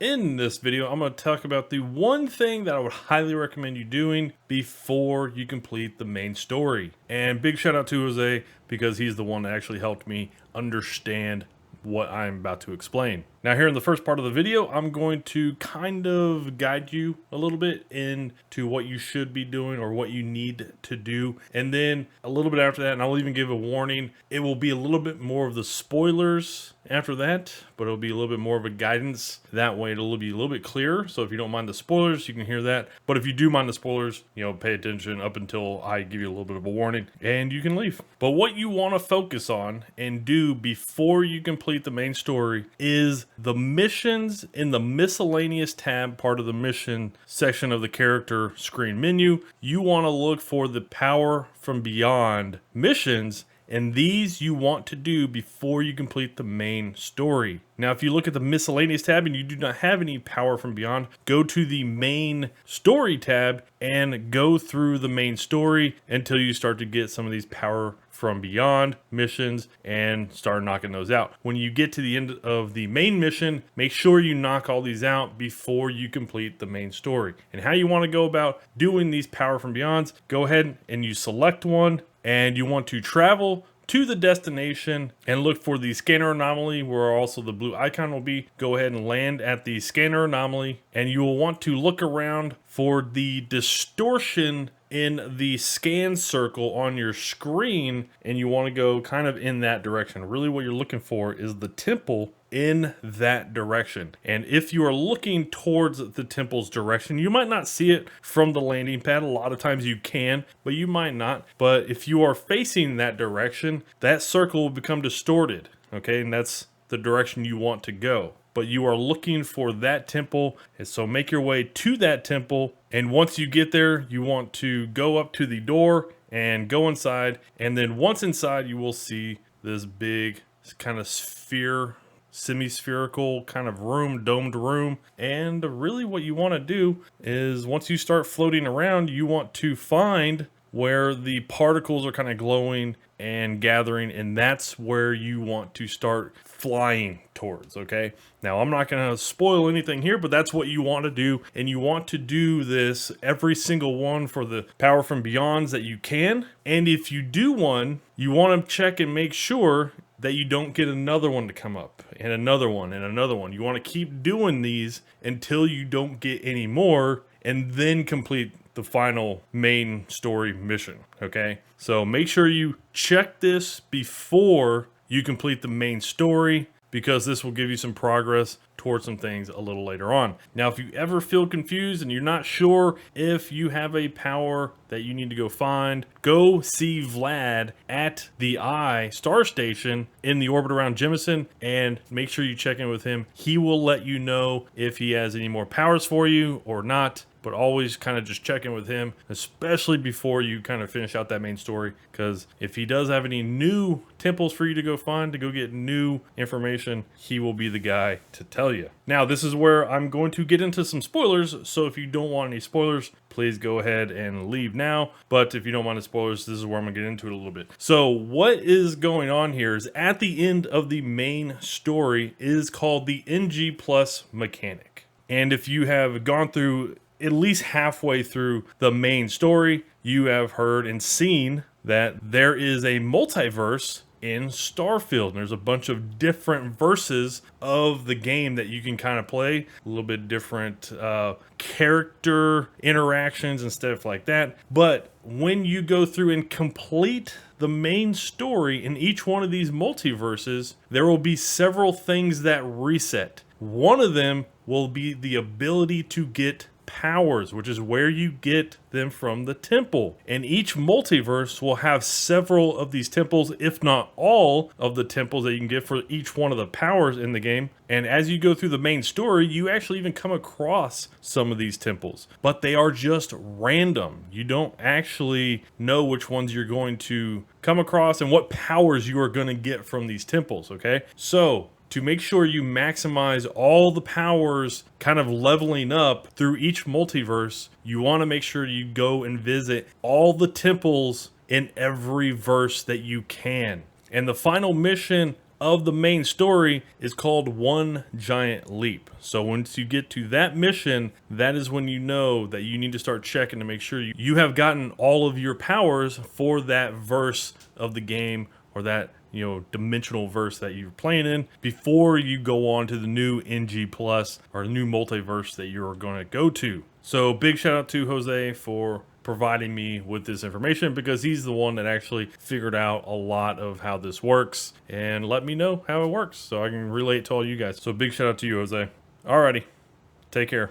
In this video, I'm going to talk about the one thing that I would highly recommend you doing before you complete the main story. And big shout out to Jose, because he's the one that actually helped me understand what I'm about to explain. Now here in the first part of the video, I'm going to kind of guide you a little bit into what you should be doing or what you need to do. And then a little bit after that, and I'll even give a warning, it will be a little bit more of the spoilers after that, but it'll be a little bit more of a guidance. That way it'll be a little bit clearer. So if you don't mind the spoilers, you can hear that. But if you do mind the spoilers, pay attention up until I give you a little bit of a warning and you can leave. But what you want to focus on and do before you complete the main story is the missions in the miscellaneous tab part of the mission section of the character screen menu. You want to look for the power from beyond missions, and these you want to do before you complete the main story. Now, if you look at the miscellaneous tab and you do not have any power from beyond, go to the main story tab and go through the main story until you start to get some of these power from beyond missions and start knocking those out. When you get to the end of the main mission, make sure you knock all these out before you complete the main story. And how you want to go about doing these power from beyonds, go ahead and you select one and you want to travel to the destination and look for the scanner anomaly, where also the blue icon will be. Go ahead and land at the scanner anomaly, and you will want to look around for the distortion in the scan circle on your screen, and you want to go kind of in that direction. Really what you're looking for is the temple in that direction. And if you are looking towards the temple's direction, you might not see it from the landing pad. A lot of times you can, but you might not. But if you are facing that direction, that circle will become distorted, okay? And that's the direction you want to go. But you are looking for that temple, and so make your way to that temple. And once you get there, you want to go up to the door and go inside. And then once inside, you will see this big kind of semi-spherical kind of room, domed room. And really what you want to do is, once you start floating around, you want to find where the particles are kind of glowing and gathering, and that's where you want to start flying towards, okay? Now, I'm not going to spoil anything here, but that's what you want to do, and you want to do this every single one for the power from beyonds that you can. And if you do one, you want to check and make sure that you don't get another one to come up, and another one, and another one. You want to keep doing these until you don't get any more, and then complete the final main story mission, okay? So make sure you check this before you complete the main story, because this will give you some progress towards some things a little later on. Now, if you ever feel confused and you're not sure if you have a power that you need to go find, go see Vlad at the Star Station in the orbit around Jemison, and make sure you check in with him. He will let you know if he has any more powers for you or not. But always kind of just check in with him, especially before you kind of finish out that main story. Because if he does have any new temples for you to go find, to go get new information, he will be the guy to tell you. Now, this is where I'm going to get into some spoilers. So if you don't want any spoilers, please go ahead and leave now. But if you don't mind the spoilers, this is where I'm going to get into it a little bit. So what is going on here is, at the end of the main story is called the NG Plus mechanic. And if you have gone through at least halfway through the main story, you have heard and seen that there is a multiverse in Starfield. And there's a bunch of different verses of the game that you can kind of play, a little bit different character interactions and stuff like that. But when you go through and complete the main story in each one of these multiverses, there will be several things that reset. One of them will be the ability to get powers, which is where you get them from the temple. And each multiverse will have several of these temples, if not all of the temples that you can get for each one of the powers in the game. And as you go through the main story, you actually even come across some of these temples, but they are just random. You don't actually know which ones you're going to come across and what powers you are going to get from these temples, okay? So to make sure you maximize all the powers kind of leveling up through each multiverse, you want to make sure you go and visit all the temples in every verse that you can. And the final mission of the main story is called One Giant Leap. So once you get to that mission, that is when you know that you need to start checking to make sure you have gotten all of your powers for that verse of the game, or that, you know, dimensional verse that you're playing in, before you go on to the new NG Plus or new multiverse that you're going to go to. So big shout out to Jose for providing me with this information, because he's the one that actually figured out a lot of how this works and let me know how it works so I can relate to all you guys. So big shout out to you, Jose. Alrighty, take care.